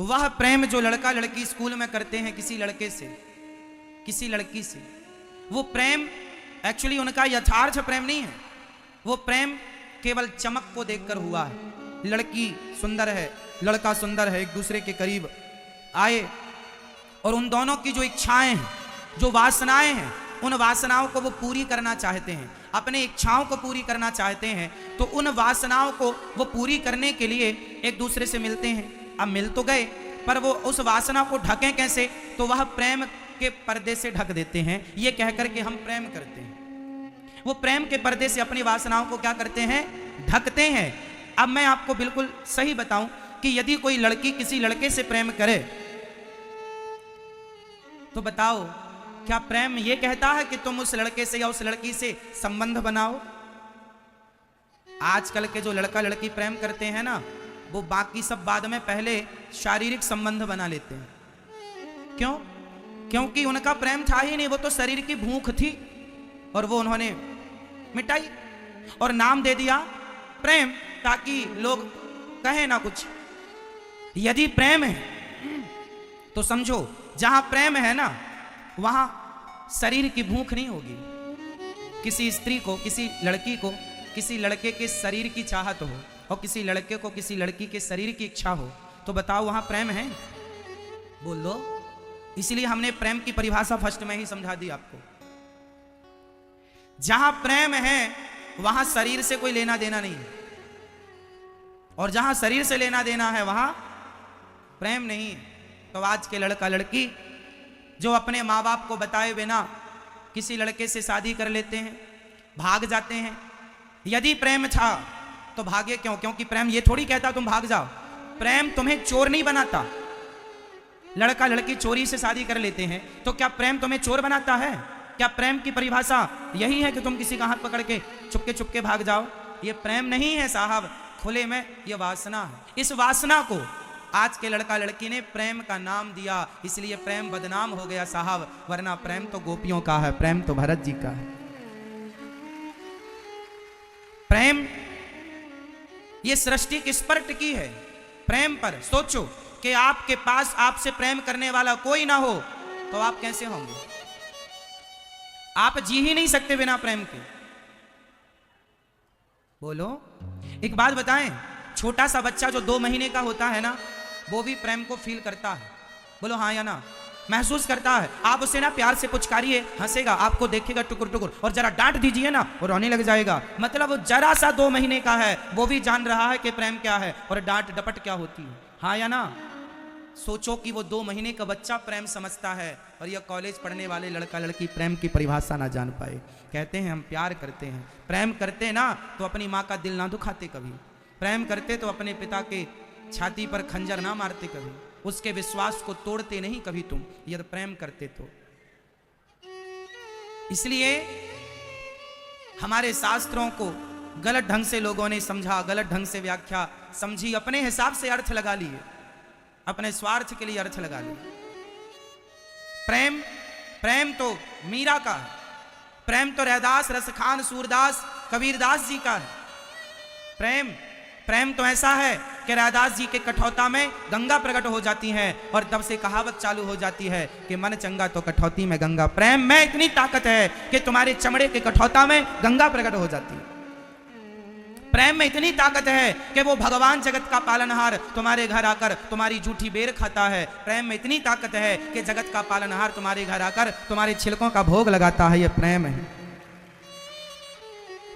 वह प्रेम जो लड़का लड़की स्कूल में करते हैं किसी लड़के से, किसी लड़की से, वो प्रेम एक्चुअली उनका यथार्थ प्रेम नहीं है। वो प्रेम केवल चमक को देखकर हुआ है। लड़की सुंदर है, लड़का सुंदर है, एक दूसरे के करीब आए और उन दोनों की जो इच्छाएं हैं, जो वासनाएं हैं, उन वासनाओं को वो पूरी करना चाहते हैं, अपने इच्छाओं को पूरी करना चाहते हैं। तो उन वासनाओं को वो पूरी करने के लिए एक दूसरे से मिलते हैं। अब मिल तो गए, पर वो उस वासना को ढकें कैसे? तो वह प्रेम के पर्दे से ढक देते हैं, ये कहकर के हम प्रेम करते हैं। वो प्रेम के पर्दे से अपनी वासनाओं को क्या करते हैं? ढकते हैं। अब मैं आपको बिल्कुल सही बताऊं कि यदि कोई लड़की किसी लड़के से प्रेम करे तो बताओ, क्या प्रेम ये कहता है कि तुम उस लड़के से या उस लड़की से संबंध बनाओ? आजकल के जो लड़का लड़की प्रेम करते हैं ना, वो बाकी सब बाद में पहले शारीरिक संबंध बना लेते हैं। क्यों? क्योंकि उनका प्रेम था ही नहीं, वो तो शरीर की भूख थी और वो उन्होंने मिटाई और नाम दे दिया प्रेम, ताकि लोग कहें ना कुछ। यदि प्रेम है तो समझो, जहां प्रेम है ना वहां शरीर की भूख नहीं होगी। किसी स्त्री को, किसी लड़की को किसी लड़के के शरीर की चाहत हो और किसी लड़के को किसी लड़की के शरीर की इच्छा हो, तो बताओ वहां प्रेम है? बोल दो। इसलिए हमने प्रेम की परिभाषा फर्स्ट में ही समझा दी आपको। जहां प्रेम है वहां शरीर से कोई लेना देना नहीं है, और जहां शरीर से लेना देना है वहां प्रेम नहीं है। तो आज के लड़का लड़की जो अपने माँ बाप को बताए बिना किसी लड़के से शादी कर लेते हैं, भाग जाते हैं। यदि प्रेम था तो भागे क्यों? क्योंकि प्रेम ये थोड़ी कहता तुम भाग जाओ। प्रेम तुम्हें चोर नहीं बनाता। लड़का लड़की चोरी से शादी कर लेते हैं, तो क्या प्रेम तुम्हें चोर बनाता है? क्या प्रेम की परिभाषा यही है कि तुम किसी का हाथ पकड़ के चुपके भाग जाओ? ये प्रेम नहीं है साहब, खुले में ये वासना है। इस वासना को आज के लड़का लड़की ने प्रेम का नाम दिया, इसलिए प्रेम बदनाम हो गया साहब। वरना प्रेम तो गोपियों का है, प्रेम तो भरत जी का है। प्रेम ये सृष्टि किस पर टिकी है? प्रेम पर। सोचो कि आपके पास आपसे प्रेम करने वाला कोई ना हो तो आप कैसे होंगे? आप जी ही नहीं सकते बिना प्रेम के। बोलो, एक बात बताएं, छोटा सा बच्चा जो 2 महीने का होता है ना, वो भी प्रेम को फील करता है। बोलो हाँ या ना? महसूस करता है। आप उसे ना प्यार से पुचकारिए, हंसेगा, आपको देखेगा टुकुर टुकुर, और जरा डांट दीजिए ना, वो रोने लग जाएगा। मतलब वो जरा सा 2 महीने का है, वो भी जान रहा है कि प्रेम क्या है और डांट डपट क्या होती है। हाँ या ना? सोचो कि वो 2 महीने का बच्चा प्रेम समझता है और यह कॉलेज पढ़ने वाले लड़का लड़की प्रेम की परिभाषा ना जान पाए। कहते हैं हम प्यार करते हैं। प्रेम करते ना तो अपनी माँ का दिल ना दुखाते कभी। प्रेम करते तो अपने पिता के छाती पर खंजर ना मारते कभी। उसके विश्वास को तोड़ते नहीं कभी तुम, यदि प्रेम करते तो। इसलिए हमारे शास्त्रों को गलत ढंग से लोगों ने समझा, गलत ढंग से व्याख्या समझी, अपने हिसाब से अर्थ लगा लिए, अपने स्वार्थ के लिए अर्थ लगा लिए। प्रेम तो मीरा का है। प्रेम तो रैदास, रसखान, सूरदास, कबीरदास जी का है। प्रेम तो ऐसा है कि रैदास जी के कठौता में गंगा प्रकट हो जाती है और तब से कहावत चालू हो जाती है कि मन चंगा तो कठौती में गंगा। प्रेम में इतनी ताकत है कि तुम्हारे चमड़े के कठौता में गंगा प्रकट हो जाती है। प्रेम में इतनी ताकत है कि वो भगवान जगत का पालनहार तुम्हारे घर आकर तुम्हारी जूठी बेर खाता है। प्रेम में इतनी ताकत है कि जगत का पालनहार तुम्हारे घर आकर तुम्हारे छिलकों का भोग लगाता है। ये प्रेम है,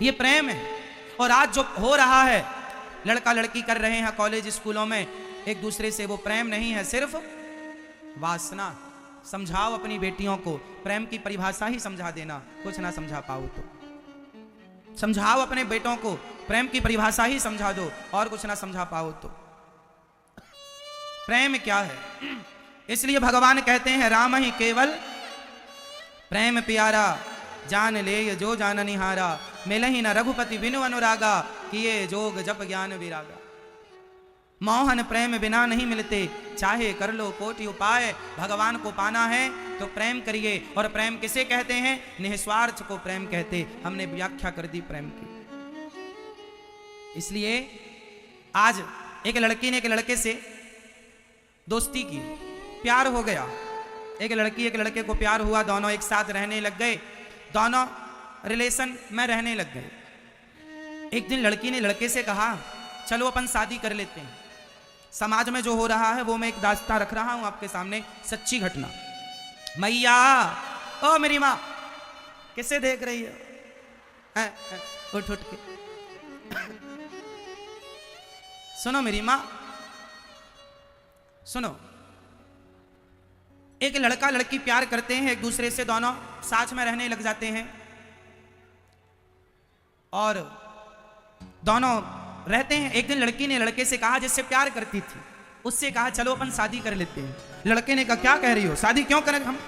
ये प्रेम है। और आज जो हो रहा है, लड़का लड़की कर रहे हैं कॉलेज स्कूलों में एक दूसरे से, वो प्रेम नहीं है, सिर्फ वासना। समझाओ अपनी बेटियों को, प्रेम की परिभाषा ही समझा देना। कुछ ना समझा पाओ तो समझाओ अपने बेटों को, प्रेम की परिभाषा ही समझा दो, और कुछ ना समझा पाओ तो। प्रेम क्या है? इसलिए भगवान कहते हैं राम ही केवल प्रेम प्यारा, जान ले जो जान निहारा, मिलहि न रघुपति बिनु अनुरागा, किए जोग जप ज्ञान विरागा। मोहन प्रेम बिना नहीं मिलते, चाहे कर लो कोटि उपाय। भगवान को पाना है तो प्रेम करिए। और प्रेम किसे कहते हैं? निस्वार्थ को प्रेम कहते। हमने व्याख्या कर दी प्रेम की। इसलिए आज एक लड़की ने एक लड़के से दोस्ती की, प्यार हो गया, एक लड़की एक लड़के को प्यार हुआ, दोनों एक साथ रहने लग गए, दोनों रिलेशन में रहने लग गए। एक दिन लड़की ने लड़के से कहा चलो अपन शादी कर लेते हैं। समाज में जो हो रहा है वो मैं एक दास्तां रख रहा हूं आपके सामने, सच्ची घटना। मैया, ओ मेरी माँ, किसे देख रही हो? उठ उठ के सुनो मेरी माँ, सुनो। एक लड़का लड़की प्यार करते हैं एक दूसरे से, दोनों साथ में रहने लग जाते हैं और दोनों रहते हैं। एक दिन लड़की ने लड़के से कहा, जिससे प्यार करती थी उससे कहा चलो अपन शादी कर लेते हैं। लड़के ने कहा क्या कह रही हो, शादी क्यों करें हम,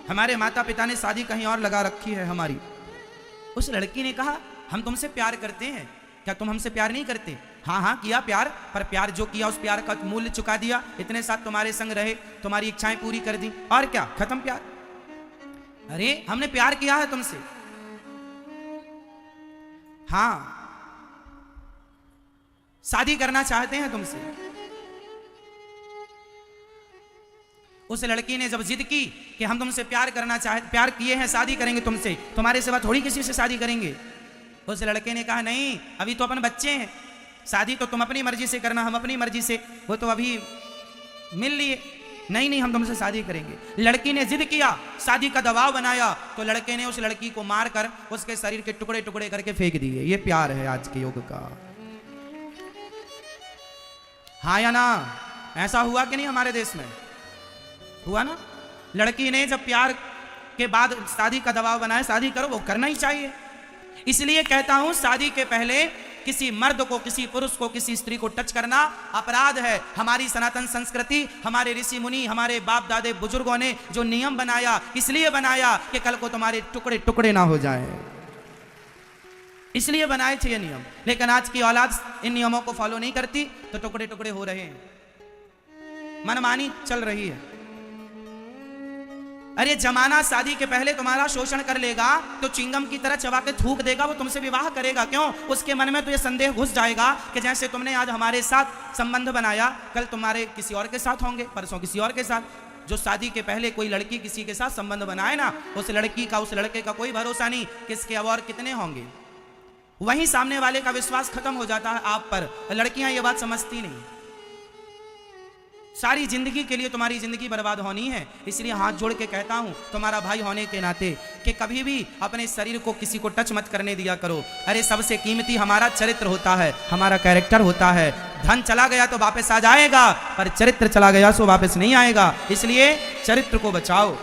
हमारे माता पिता ने शादी कहीं और लगा रखी है हमारी। उस लड़की ने कहा हम तुमसे प्यार करते हैं, क्या तुम हमसे प्यार नहीं करते? हाँ हाँ किया प्यार, पर प्यार जो किया उस प्यार का मूल्य चुका दिया, इतने साथ तुम्हारे संग रहे, तुम्हारी इच्छाएं पूरी कर दी, और क्या, खत्म प्यार। अरे हमने प्यार किया है तुमसे। हाँ, शादी करना चाहते हैं तुमसे। उस लड़की ने जब जिद की कि हम तुमसे प्यार करना चाहते, प्यार किए हैं, शादी करेंगे तुमसे, तुम्हारे सिवा थोड़ी किसी से शादी करेंगे। उस लड़के ने कहा नहीं, अभी तो अपन बच्चे हैं, शादी तो तुम अपनी मर्जी से करना, हम अपनी मर्जी से, वो तो अभी मिल लिए, नहीं नहीं हम तुमसे शादी करेंगे। लड़की ने जिद किया, शादी का दबाव बनाया, तो लड़के ने उस लड़की को मारकर उसके शरीर के टुकड़े टुकड़े करके फेंक दिए। ये प्यार है आज के युग का। हाँ या ना, ऐसा हुआ कि नहीं हमारे देश में? हुआ ना। लड़की ने जब प्यार के बाद शादी का दबाव बनाया, शादी करो, वो करना ही चाहिए। इसलिए कहता हूं शादी के पहले किसी मर्द को, किसी पुरुष को, किसी स्त्री को टच करना अपराध है। हमारी सनातन संस्कृति, हमारे ऋषि मुनि, हमारे बाप दादे बुजुर्गों ने जो नियम बनाया, इसलिए बनाया कि कल को तुम्हारे टुकड़े टुकड़े ना हो जाएं, इसलिए बनाए थे ये नियम। लेकिन आज की औलाद इन नियमों को फॉलो नहीं करती तो टुकड़े टुकड़े हो रहे हैं, मनमानी चल रही है। अरे जमाना शादी के पहले तुम्हारा शोषण कर लेगा तो चिंगम की तरह चबा के थूक देगा, वो तुमसे विवाह करेगा। क्यों? उसके मन में तो ये संदेह घुस जाएगा कि जैसे तुमने आज हमारे साथ संबंध बनाया, कल तुम्हारे किसी और के साथ होंगे, परसों किसी और के साथ। जो शादी के पहले कोई लड़की किसी के साथ संबंध बनाए ना, उस लड़की का, उस लड़के का कोई भरोसा नहीं किसके अब और कितने होंगे। वहीं सामने वाले का विश्वास खत्म हो जाता है आप पर। लड़कियां ये बात समझती नहीं, सारी जिंदगी के लिए तुम्हारी जिंदगी बर्बाद होनी है। इसलिए हाथ जोड़ के कहता हूं तुम्हारा भाई होने के नाते कि कभी भी अपने शरीर को किसी को टच मत करने दिया करो। अरे सबसे कीमती हमारा चरित्र होता है, हमारा कैरेक्टर होता है। धन चला गया तो वापस आ जाएगा, पर चरित्र चला गया तो वापस नहीं आएगा। इसलिए चरित्र को बचाओ।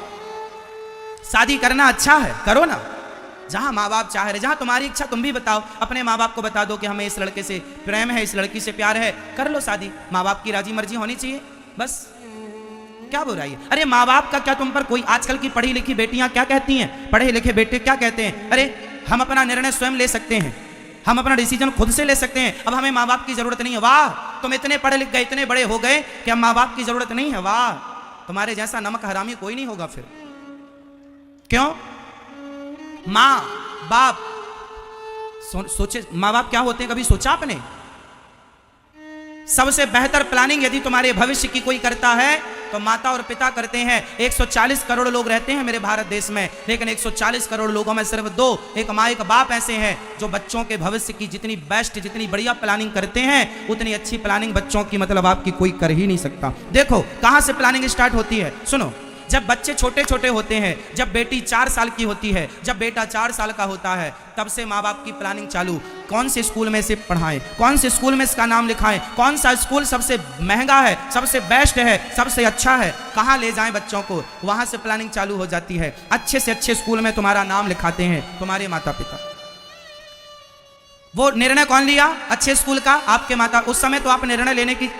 शादी करना अच्छा है, करो ना, जहां माँ बाप चाह रहे, जहां तुम्हारी इच्छा, तुम भी बताओ, अपने माँ बाप को बता दो कि हमें इस लड़के से प्रेम है, इस लड़की से प्यार है, कर लो शादी। माँ बाप की राजी मर्जी होनी चाहिए, बस क्या बुराई है। अरे माँ बाप का क्या तुम पर कोई, आजकल की पढ़ी लिखी बेटियां क्या कहती हैं, पढ़े लिखे बेटे क्या कहते हैं, अरे हम अपना निर्णय स्वयं ले सकते हैं, हम अपना डिसीजन खुद से ले सकते हैं, अब हमें माँ बाप की जरूरत नहीं है। वाह, तुम इतने पढ़े लिख गए, इतने बड़े हो गए कि अब माँ बाप की जरूरत नहीं है। वाह, तुम्हारे जैसा नमक हरामी कोई नहीं होगा फिर। क्यों? माँ बाप सोचे, माँ बाप क्या होते हैं, कभी सोचा आपने? सबसे बेहतर प्लानिंग यदि तुम्हारे भविष्य की कोई करता है तो माता और पिता करते हैं। 140 करोड़ लोग रहते हैं मेरे भारत देश में, लेकिन 140 करोड़ लोगों में सिर्फ 2, एक माँ एक बाप ऐसे हैं जो बच्चों के भविष्य की जितनी बेस्ट, जितनी बढ़िया प्लानिंग करते हैं, उतनी अच्छी प्लानिंग बच्चों की मतलब आपकी कोई कर ही नहीं सकता। देखो कहां से प्लानिंग स्टार्ट होती है, सुनो। जब बच्चे छोटे छोटे होते हैं, जब बेटी 4 साल की होती है, जब बेटा 4 साल का होता है, तब से माँ बाप की प्लानिंग चालू। कौन से स्कूल में से पढ़ाएं, कौन से स्कूल में इसका नाम लिखाएं, कौन सा स्कूल सबसे महंगा है, सबसे बेस्ट है, सबसे अच्छा है, कहाँ ले जाएं बच्चों को, वहां से प्लानिंग चालू हो जाती है। अच्छे से अच्छे स्कूल में तुम्हारा नाम लिखाते हैं तुम्हारे माता पिता। वो निर्णय कौन लिया अच्छे स्कूल का? आपके माता। उस समय तो आप निर्णय लेने की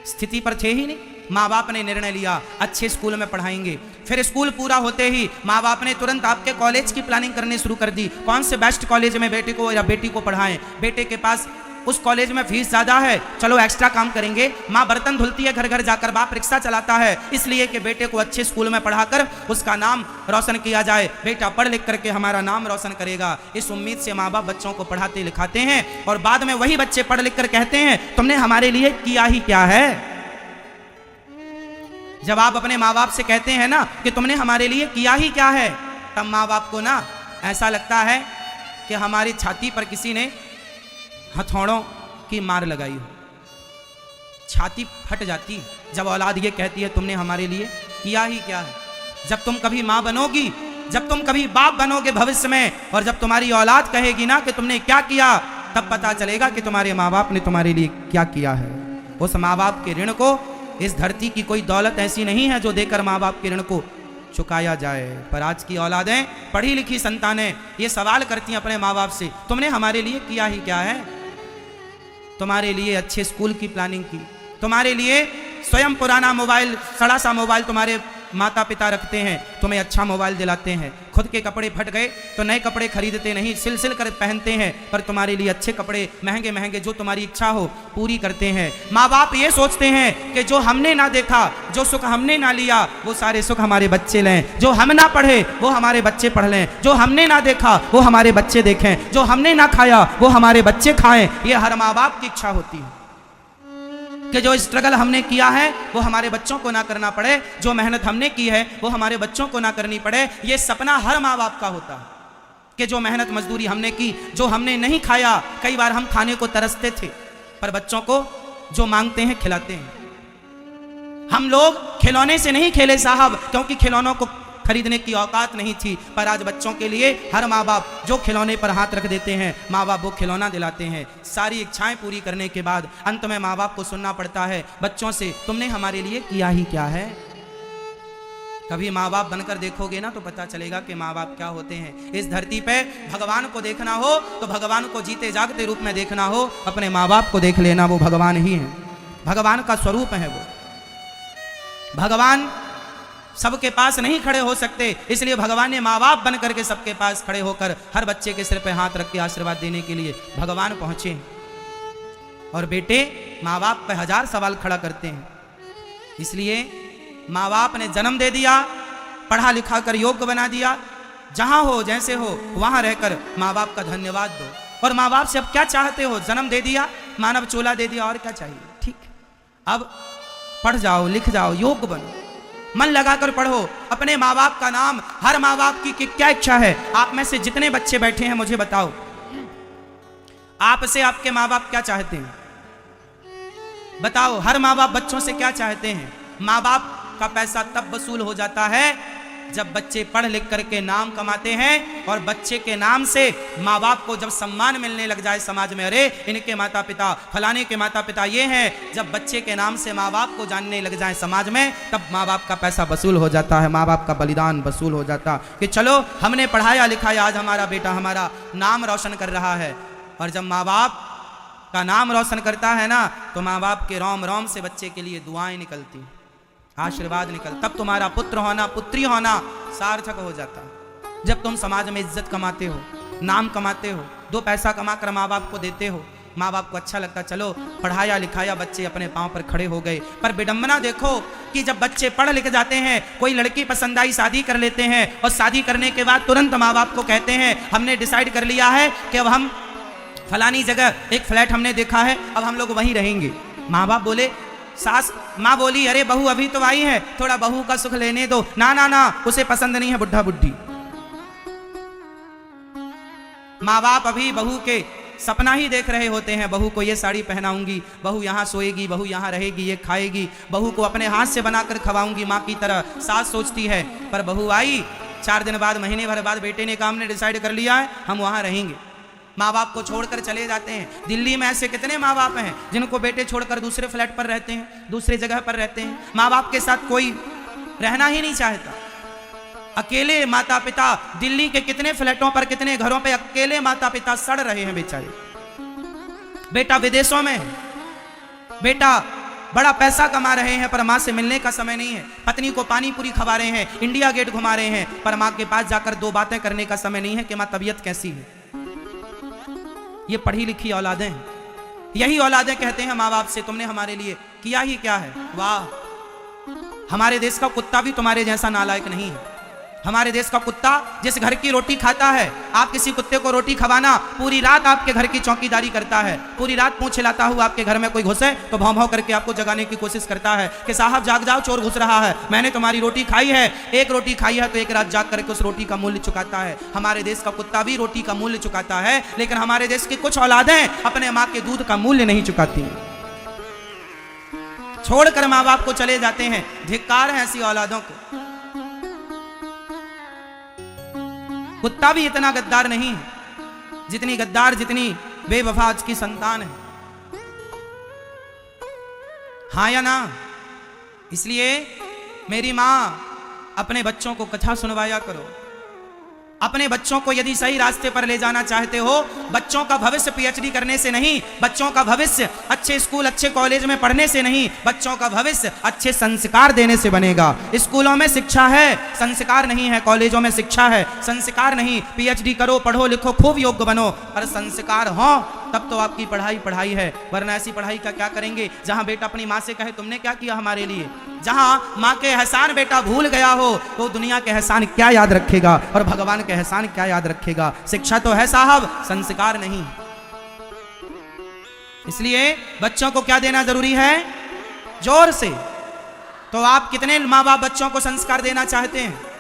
स्थिति पर थे ही नहीं, माँ बाप ने निर्णय लिया अच्छे स्कूल में पढ़ाएंगे। फिर स्कूल पूरा होते ही माँ बाप ने तुरंत आपके कॉलेज की प्लानिंग करनी शुरू कर दी, कौन से बेस्ट कॉलेज में बेटे को या बेटी को पढ़ाएं। बेटे के पास उस कॉलेज में फीस ज़्यादा है, चलो एक्स्ट्रा काम करेंगे। माँ बर्तन धुलती है घर घर जाकर, बाप रिक्शा चलाता है, इसलिए कि बेटे को अच्छे स्कूल में पढ़ाकर उसका नाम रोशन किया जाए। बेटा पढ़ लिख करके हमारा नाम रोशन करेगा, इस उम्मीद से माँ बाप बच्चों को पढ़ाते लिखाते हैं। और बाद में वही बच्चे पढ़ लिख कर कहते हैं तुमने हमारे लिए किया ही क्या है। जब आप अपने माँ बाप से कहते हैं ना कि तुमने हमारे लिए किया ही क्या है, तब माँ बाप को ना ऐसा लगता है कि हमारी छाती पर किसी ने हथौड़ों की मार लगाई हो। छाती फट जाती है जब औलाद ये कहती है तुमने हमारे लिए किया ही क्या है। जब तुम कभी माँ बनोगी, जब तुम कभी बाप बनोगे भविष्य में, और जब तुम्हारी औलाद कहेगी ना कि तुमने क्या किया, तब पता चलेगा कि तुम्हारे माँ बाप ने तुम्हारे लिए क्या किया है। उस माँ बाप के ऋण को, इस धरती की कोई दौलत ऐसी नहीं है जो देकर माँ बाप के ऋण को चुकाया जाए। पर आज की औलादें, पढ़ी लिखी संतानें ये सवाल करती हैं अपने माँ बाप से, तुमने हमारे लिए किया ही क्या है। तुम्हारे लिए अच्छे स्कूल की प्लानिंग की, तुम्हारे लिए स्वयं पुराना मोबाइल, सड़ा सा मोबाइल तुम्हारे माता पिता रखते हैं, तुम्हें अच्छा मोबाइल दिलाते हैं। खुद के कपड़े फट गए तो नए कपड़े खरीदते नहीं, सिल सिल कर पहनते हैं, पर तुम्हारे लिए अच्छे कपड़े महंगे महंगे जो तुम्हारी इच्छा हो पूरी करते हैं। माँ बाप ये सोचते हैं कि जो हमने ना देखा, जो सुख हमने ना लिया, वो सारे सुख हमारे बच्चे लें। जो हम ना पढ़े वो हमारे बच्चे पढ़ लें, जो हमने ना देखा वो हमारे बच्चे देखें, जो हमने ना खाया वो हमारे बच्चे खाएं। ये हर माँ बाप की इच्छा होती है कि जो स्ट्रगल हमने किया है वो हमारे बच्चों को ना करना पड़े, जो मेहनत हमने की है वो हमारे बच्चों को ना करनी पड़े। ये सपना हर माँ बाप का होता है कि जो मेहनत मजदूरी हमने की, जो हमने नहीं खाया, कई बार हम खाने को तरसते थे, पर बच्चों को जो मांगते हैं खिलाते हैं। हम लोग खिलौने से नहीं खेले साहब, क्योंकि खिलौनों को खरीदने की औकात नहीं थी, पर आज बच्चों के लिए हर माँ बाप जो खिलौने पर हाथ रख देते हैं, माँ बाप वो खिलौना दिलाते हैं। सारी इच्छाएं पूरी करने के बाद अंत में माँ बाप को सुनना पड़ता है बच्चों से, तुमने हमारे लिए किया ही क्या है। कभी माँ बाप बनकर देखोगे ना तो पता चलेगा कि माँ बाप क्या होते हैं। इस धरती पे भगवान को देखना हो तो भगवान को जीते जागते रूप में देखना हो, अपने माँ बाप को देख लेना, वो भगवान ही है, भगवान का स्वरूप है वो। भगवान सबके पास नहीं खड़े हो सकते, इसलिए भगवान ने माँ बाप बन करके सबके पास खड़े होकर हर बच्चे के सिर पे हाथ रख के आशीर्वाद देने के लिए भगवान पहुंचे। और बेटे माँ बाप पे 1000 सवाल खड़ा करते हैं, इसलिए माँ बाप ने जन्म दे दिया, पढ़ा लिखा कर योग्य बना दिया, जहां हो जैसे हो वहां रहकर माँ बाप का धन्यवाद दो। और माँ बाप से अब क्या चाहते हो, जन्म दे दिया, मानव चोला दे दिया, और क्या चाहिए। ठीक, अब पढ़ जाओ, लिख जाओ, योग्य बनो, मन लगाकर पढ़ो, अपने माँ बाप का नाम। हर माँ बाप की क्या इच्छा है। आप में से जितने बच्चे बैठे हैं मुझे बताओ, आपसे आपके माँ बाप क्या चाहते हैं, बताओ। हर माँ बाप बच्चों से क्या चाहते हैं। माँ बाप का पैसा तब वसूल हो जाता है जब बच्चे पढ़ लिख करके नाम कमाते हैं, और बच्चे के नाम से माँ बाप को जब सम्मान मिलने लग जाए समाज में, अरे इनके माता पिता, फलाने के माता पिता ये हैं, जब बच्चे के नाम से माँ बाप को जानने लग जाए समाज में, तब माँ बाप का पैसा वसूल हो जाता है, माँ बाप का बलिदान वसूल हो जाता कि चलो हमने पढ़ाया लिखाया, आज हमारा बेटा हमारा नाम रोशन कर रहा है। और जब माँ बाप का नाम रोशन करता है ना, तो माँ बाप के रोम रोम से बच्चे के लिए दुआएं निकलती, आशीर्वाद निकल, तब तुम्हारा पुत्र होना, पुत्री होना सार्थक हो जाता। जब तुम समाज में इज्जत कमाते हो, नाम कमाते हो, 2 पैसा कमा कर माँ बाप को देते हो, माँ बाप को अच्छा लगता, चलो पढ़ाया लिखाया, बच्चे अपने पांव पर खड़े हो गए। पर विडंबना देखो कि जब बच्चे पढ़ लिख जाते हैं, कोई लड़की पसंद आई, शादी कर लेते हैं, और शादी करने के बाद तुरंत माँ बाप को कहते हैं हमने डिसाइड कर लिया है कि अब हम फलानी जगह एक फ्लैट हमने देखा है, अब हम लोग वहीं रहेंगे। माँ बाप बोले, सास माँ बोली अरे बहू अभी तो आई है, थोड़ा बहू का सुख लेने दो। ना ना ना, उसे पसंद नहीं है बुढ़ा बुढ़ी। माँ बाप अभी बहू के सपना ही देख रहे होते हैं, बहू को ये साड़ी पहनाऊंगी, बहू यहाँ सोएगी, बहू यहाँ रहेगी, ये खाएगी, बहू को अपने हाथ से बनाकर खवाऊंगी माँ की तरह, सास सोचती है। पर बहू आई, 4 दिन बाद, महीने भर बाद बेटे ने कहा हमने डिसाइड कर लिया है हम वहाँ रहेंगे। माँ बाप को छोड़कर चले जाते हैं। दिल्ली में ऐसे कितने माँ बाप हैं जिनको बेटे छोड़कर दूसरे फ्लैट पर रहते हैं, दूसरे जगह पर रहते हैं, माँ बाप के साथ कोई रहना ही नहीं चाहता। अकेले माता पिता, दिल्ली के कितने फ्लैटों पर, कितने घरों पे अकेले माता पिता सड़ रहे हैं बेचारे। बेटा विदेशों में, बेटा बड़ा पैसा कमा रहे हैं, पर माँ से मिलने का समय नहीं है। पत्नी को पानी पूरी खवा रहे हैं, इंडिया गेट घुमा रहे हैं, पर माँ के पास जाकर 2 बातें करने का समय नहीं है कि माँ तबीयत कैसी है। ये पढ़ी लिखी औलादें हैं, यही औलादें कहते हैं माँ बाप से तुमने हमारे लिए किया ही क्या है। वाह, हमारे देश का कुत्ता भी तुम्हारे जैसा नालायक नहीं है। हमारे देश का कुत्ता जिस घर की रोटी खाता है, आप किसी कुत्ते को रोटी खवाना, पूरी रात आपके घर की चौकीदारी करता है, पूरी रात पूंछ हिलाता हुआ आपके घर में कोई घुसे तो भौं भौं करके आपको जगाने की कोशिश करता है कि साहब जाग जाओ, चोर घुस रहा है, मैंने तुम्हारी रोटी खाई है। एक रोटी खाई है तो एक रात जाग करके उस रोटी का मूल्य चुकाता है। हमारे देश का कुत्ता भी रोटी का मूल्य चुकाता है, लेकिन हमारे देश की कुछ औलादें अपने माँ के दूध का मूल्य नहीं चुकाती, छोड़कर माँ बाप को चले जाते हैं। धिक्कार है ऐसी औलादों को। कुत्ता भी इतना गद्दार नहीं है जितनी गद्दार, जितनी बेवफा आज की संतान है। हाँ या ना? इसलिए मेरी मां अपने बच्चों को कथा सुनवाया करो। अपने बच्चों को यदि सही रास्ते पर ले जाना चाहते हो, बच्चों का भविष्य पीएचडी करने से नहीं, बच्चों का भविष्य अच्छे स्कूल अच्छे कॉलेज में पढ़ने से नहीं, बच्चों का भविष्य अच्छे संस्कार देने से बनेगा। स्कूलों में शिक्षा है, संस्कार नहीं है। कॉलेजों में शिक्षा है, संस्कार नहीं। पीएचडी करो, पढ़ो लिखो, खूब योग्य बनो, पर संस्कार हो तब तो आपकी पढ़ाई पढ़ाई है। वरना ऐसी पढ़ाई का क्या करेंगे जहां बेटा अपनी माँ से कहे तुमने क्या किया हमारे लिए। जहां माँ के एहसान बेटा भूल गया हो तो दुनिया के एहसान क्या याद रखेगा और भगवान के एहसान क्या याद रखेगा। शिक्षा तो है साहब, संस्कार नहीं। इसलिए बच्चों को क्या देना जरूरी है? जोर से। तो आप कितने माँ बाप बच्चों को संस्कार देना चाहते हैं?